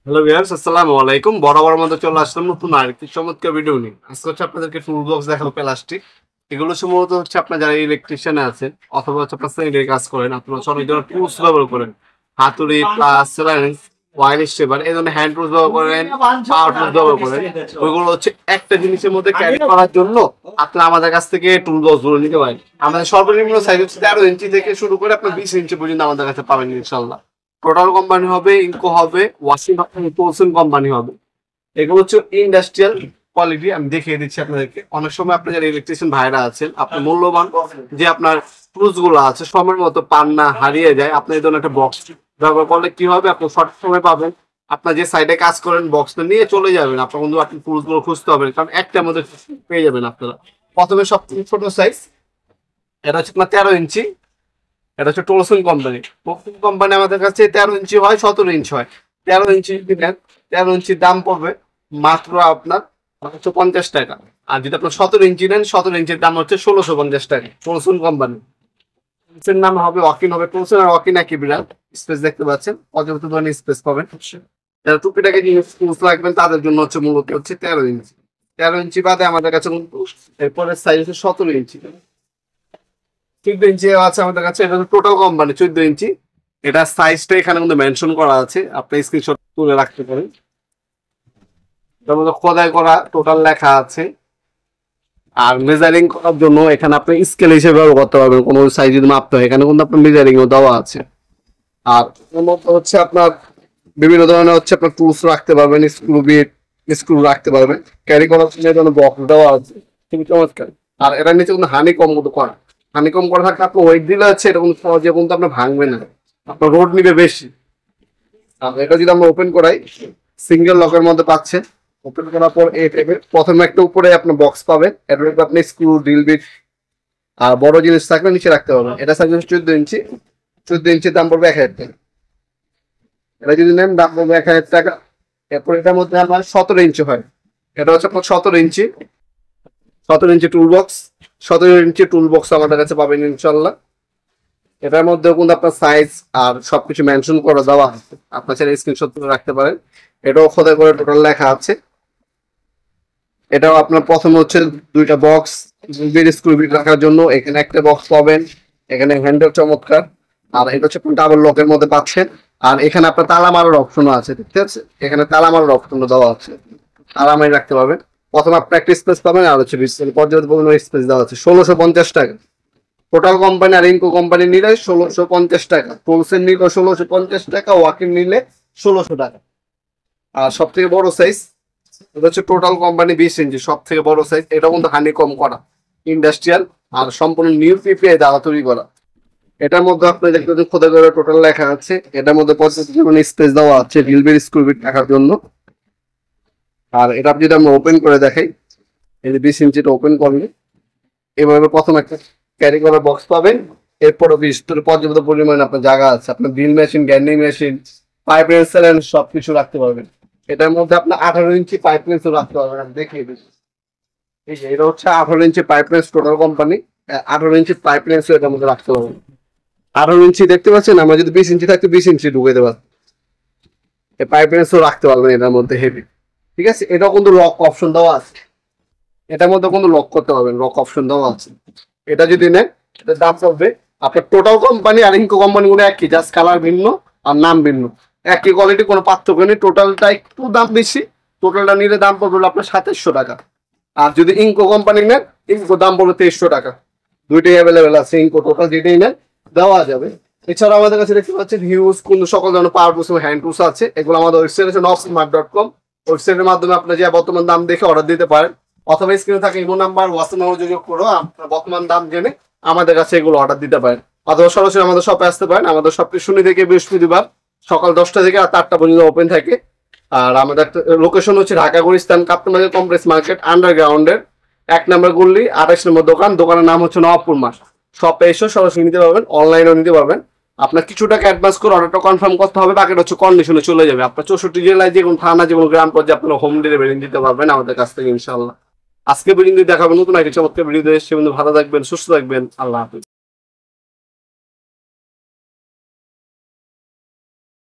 Hello viewers, আসসালামু আলাইকুম। বরাবর মতো চলে আসলাম নতুন আরেকটি চমৎকার ভিডিও নিয়ে। আজকে হচ্ছে আপনাদেরকে টুল বক্স দেখাবো, প্লাস্টিক। এগুলো সম্ভবত হচ্ছে আপনার যারা ইলেকট্রিশিয়ান আছেন অথবা হচ্ছে আপনার সেলের কাজ করেন, আপনারা হচ্ছে অনেক ধরনের টুলস ব্যবহার করেন। হাতুড়ি প্লাস সিলারেন্স, ওয়্যারলেস শেভার, এই ধরনের হ্যান্ড টুলস ব্যবহার করেন, পাওয়ার টুলস ব্যবহার করেন। ওইগুলো হচ্ছে একটা জিনিসের মধ্যে ক্যারি করার জন্য আপনারা আমাদের কাছ থেকে টুল বক্স গুলো নিতে পারেন। আমাদের সর্বনিম্ন সাইজ হচ্ছে 13 ইঞ্চি থেকে শুরু করে আপনার 20 ইঞ্চি পর্যন্ত আমাদের কাছে পাবেন ইনশাল্লাহ। টোটাল কোম্পানি হবে, ইনকো হবে, ওয়াশিং টোলসন কোম্পানি হবে। এগুলো হচ্ছে ইন্ডাস্ট্রিয়াল কোয়ালিটি। আমি দেখিয়ে দিচ্ছি আপনাদেরকে। অনেক সময় আপনার যারা ইলেকট্রিশিয়ান ভাইরা আছেন, আপনার মূল্যবান যে আপনার টুলস গুলো আছে সময়ের মতো পান না, হারিয়ে যায়, আপনি এই ধরনের একটা বক্স ব্যবহার করলে কি হবে, আপনি সঠিক সময় পাবেন। আপনার যে সাইডে কাজ করেন বক্সটা নিয়ে চলে যাবেন, আপনার কিন্তু আপনি টুলস গুলো খুঁজতে হবে, কারণ একটার মধ্যে পেয়ে যাবেন আপনারা। প্রথমে সবথেকে ছোট সাইজ, এটা হচ্ছে আপনার 13 ইঞ্চি। এটা হচ্ছে টোলসন কোম্পানি। টোলসন কোম্পানি আমাদের কাছে 13 ইঞ্চি হয়, 17 ইঞ্চি হয়। 13 ইঞ্চি যদি নেন, 13 ইঞ্চির দাম পড়বে মাত্র আপনার 150 টাকা। আর যদি আপনার 17 ইঞ্চি নেন, 17 ইঞ্চির দাম হচ্ছে 1650 টাকা। টোলসন কোম্পানি এর নাম হবে ওয়াকিন হবে। টোলসন আর ওয়াকিন একই ব্র্যান্ড। স্পেস দেখতে পাচ্ছেন, পর্যাপ্ত ধরনের স্পেস পাবেন। যারা টুপিটাকে ইউজ রাখবেন তাদের জন্য হচ্ছে মূলত হচ্ছে 13 ইঞ্চি। 13 ইঞ্চি বাদে আমাদের কাছে এরপরে সাইজ হচ্ছে 17 ইঞ্চি। 14 ইঞ্চি আছে আমাদের কাছে। এটা টোটাল কোম্পানি 14 ইঞ্চি। এটা সাইজটা এখানে কিন্তু মেনশন করা আছে, আপনি স্ক্রিনশট তুলে রাখতে পারেন। এটার মধ্যে খোদাই করা টোটাল লেখা আছে। আর মেজারিং করার জন্য এখানে আপনি স্কেল হিসেবে ব্যবহার করতে পারবেন। কোনো সাইজ যদি মাপতে হয় এখানে কিন্তু আপনার মেজারিং ও দেওয়া আছে। আর এর মধ্যে হচ্ছে আপনার বিভিন্ন ধরনের হচ্ছে আপনার টুলস রাখতে পারবেন, স্ক্রু বিট, স্ক্রু রাখতে পারবেন। ক্যারি করার জন্য বক্স দেওয়া আছে, খুবই চমৎকার। আর এটার নিচে কিন্তু হানিকম মতো করা। হানিকম করা থাকলে আপনি ওয়েট দিলে হচ্ছে এটা কিন্তু সহজে কিন্তু আপনার ভাঙবে না, আপনার রোড নিবে বেশি। আর এটা যদি আমরা ওপেন করাই, সিঙ্গেল লকের মধ্যে পাচ্ছেন। ওপেন করার পর এই টাইপের প্রথমে একটা উপরে আপনার বক্স পাবেন, এটার উপর আপনি স্ক্রু, ড্রিল বিট আর বড় জিনিস থাকলে নিচে রাখতে পারবেন। এটা সাইজ 14 ইঞ্চি। 14 ইঞ্চির দাম পড়বে 1000 টাকা। এটা যদি নেন দাম পড়বে 1000 টাকা। এরপর এটার মধ্যে আমার 17 ইঞ্চি হয়। এটা হচ্ছে আপনার 17 ইঞ্চি। 17 ইঞ্চি টুল বক্স। 17 ইঞ্চি টুল বক্স আমাদের কাছে পাবেন ইনশাল্লাহ। এটার মধ্যে কিন্তু আপনার সাইজ আর সবকিছু মেনশন করে দেওয়া আছে, আপনার চাইলে স্ক্রিনশট তুলে রাখতে পারেন। এটাও খোদাই করে টোটাল লেখা আছে। এটাও আপনার প্রথমে হচ্ছে দুইটা বক্স স্ক্রু বিট রাখার জন্য, এখানে একটা বক্স পাবেন। এখানে হ্যান্ডেল চমৎকার। আর এটা হচ্ছে ডাবল লকের মধ্যে পাচ্ছেন। আর এখানে আপনার তালা মারার অপশনও আছে, দেখতে পাচ্ছেন এখানে তালা মারার অপশনও দেওয়া আছে, তালা মারি রাখতে পারবেন। প্রথমে আপনি একটা স্পেস পাবেন, আর হচ্ছে পর্যাপ্ত পরিমাণ স্পেস দেওয়া আছে। 1650 টাকা টোটাল কোম্পানি। আর ইনকো কোম্পানি নিলে 1650 টাকা, টোলসেন নিলে 1650 টাকা, ওয়াকিং নিলে 1600 টাকা। আর সব থেকে বড় সাইজ, এটা হচ্ছে টোটাল কোম্পানি 20 ইঞ্চি, সব থেকে বড় সাইজ। এটা কিন্তু হানিকম করা, ইন্ডাস্ট্রিয়াল আর সম্পূর্ণ নিউ পিপিআই দ্বারা তৈরি করা। এটার মধ্যে আপনি দেখতে খোদাই করে টোটাল লেখা আছে। এটার মধ্যে স্পেস দেওয়া আছে রিলবের স্ক্রু বিট রাখার জন্য। আর এটা যদি আমরা ওপেন করে দেখাই, এই যে 20 ইঞ্চিটা ওপেন করলে এভাবে প্রথম একটা ক্যারি করার বক্স পাবেন। এরপরও ভিতরে পর্যাপ্ত পরিমাণে আপনার জায়গা আছে, আপনার drill machine, গ্যান্ডিং machine, pipe Reigns সবকিছু রাখতে পারবেন। এটার মধ্যে আপনার 18 ইঞ্চি পাইপ রেন্সও রাখতে পারবেন। আমি দেখিয়ে দিচ্ছি, এই যে এটা হচ্ছে 18 inch pipe wrench total company. 18 inch pipe রেন্সও এটার মধ্যে রাখতে পারবেন। 18 ইঞ্চি দেখতে পাচ্ছেন, আমরা যদি 20 ইঞ্চি থাকতো 20 ইঞ্চি ঢুকে দেওয়া, এই পাইপ রেন্সও রাখতে পারবেন এটার মধ্যে হেভি। ঠিক আছে, এটাও কিন্তু লক অপশন দেওয়া আছে। এটার মধ্যে কিন্তু লক করতে পারবেন, লক অপশন দেওয়া আছে। এটা যদি নেন এটার দাম পড়বে আপনার টোটাল কোম্পানি আর ইনকো কোম্পানি গুলো একই, জাস্ট কালার ভিন্ন আর নাম ভিন্ন। একই কোয়ালিটি, কোনো পার্থক্য নেই। টোটালটা একটু দাম বেশি। টোটালটা নিলে দাম পড়বে আপনার 2700 টাকা। আর যদি ইনকো কোম্পানি নেন, ইনকো দাম পড়বে 2300 টাকা। দুইটাই অ্যাভেলেবেল আছে, ইনকো টোটাল যেটাই নেন দেওয়া যাবে। এছাড়াও আমাদের কাছে দেখতে পাচ্ছেন হিউজ কিন্তু সকল ধরনের পাওয়ার টুলস এবং হ্যান্ড টুলস আছে। এগুলো আমাদের ওয়েবসাইট আছে nofsmart.com। ওয়েবসাইটের মাধ্যমে আপনি যে বর্তমান দাম দেখে অর্ডার দিতে পারেন, অথবা স্ক্রিনে থাকে ইমো নাম্বার, হোয়াটসঅ্যাপ নাম্বার যোগাযোগ করে আপনার বর্তমান দাম জেনে আমাদের কাছে এগুলো অর্ডার দিতে পারেন। অথবা সরাসরি আমাদের শপে আসতে পারেন। আমাদের শপটি শনি থেকে বৃহস্পতিবার সকাল 10টা থেকে রাত 8টা পর্যন্ত ওপেন থাকে। আর আমাদের লোকেশন হচ্ছে ঢাকা গুলিস্তান কাপ্তান কমপ্লেক্স মার্কেট আন্ডারগ্রাউন্ডের 1 নম্বর গল্লি 28 নম্বর দোকান। দোকানের নাম হচ্ছে নবাবপুর মাস। শপে এসে সরাসরি নিতে পারবেন, অনলাইনেও নিতে পারবেন। আপনার কিছু টাকা অ্যাডভান্স করে অর্ডারটা কনফার্ম করতে হবে, বাকিটা হচ্ছে কন্ডিশনে চলে যাবে। আপনার 64 জেলায় যে কোনো থানা, যে কোনো গ্রাম পর্যায়ে আপনারা হোম ডেলিভারি দিতে পারবেন আমাদের কাছ থেকে ইনশাল্লাহ। আজকে পর্যন্ত দেখাবেন নতুন একটা চমৎকার ভিডিও। সে ভালো থাকবেন, সুস্থ থাকবেন। আল্লাহ হাফিজ।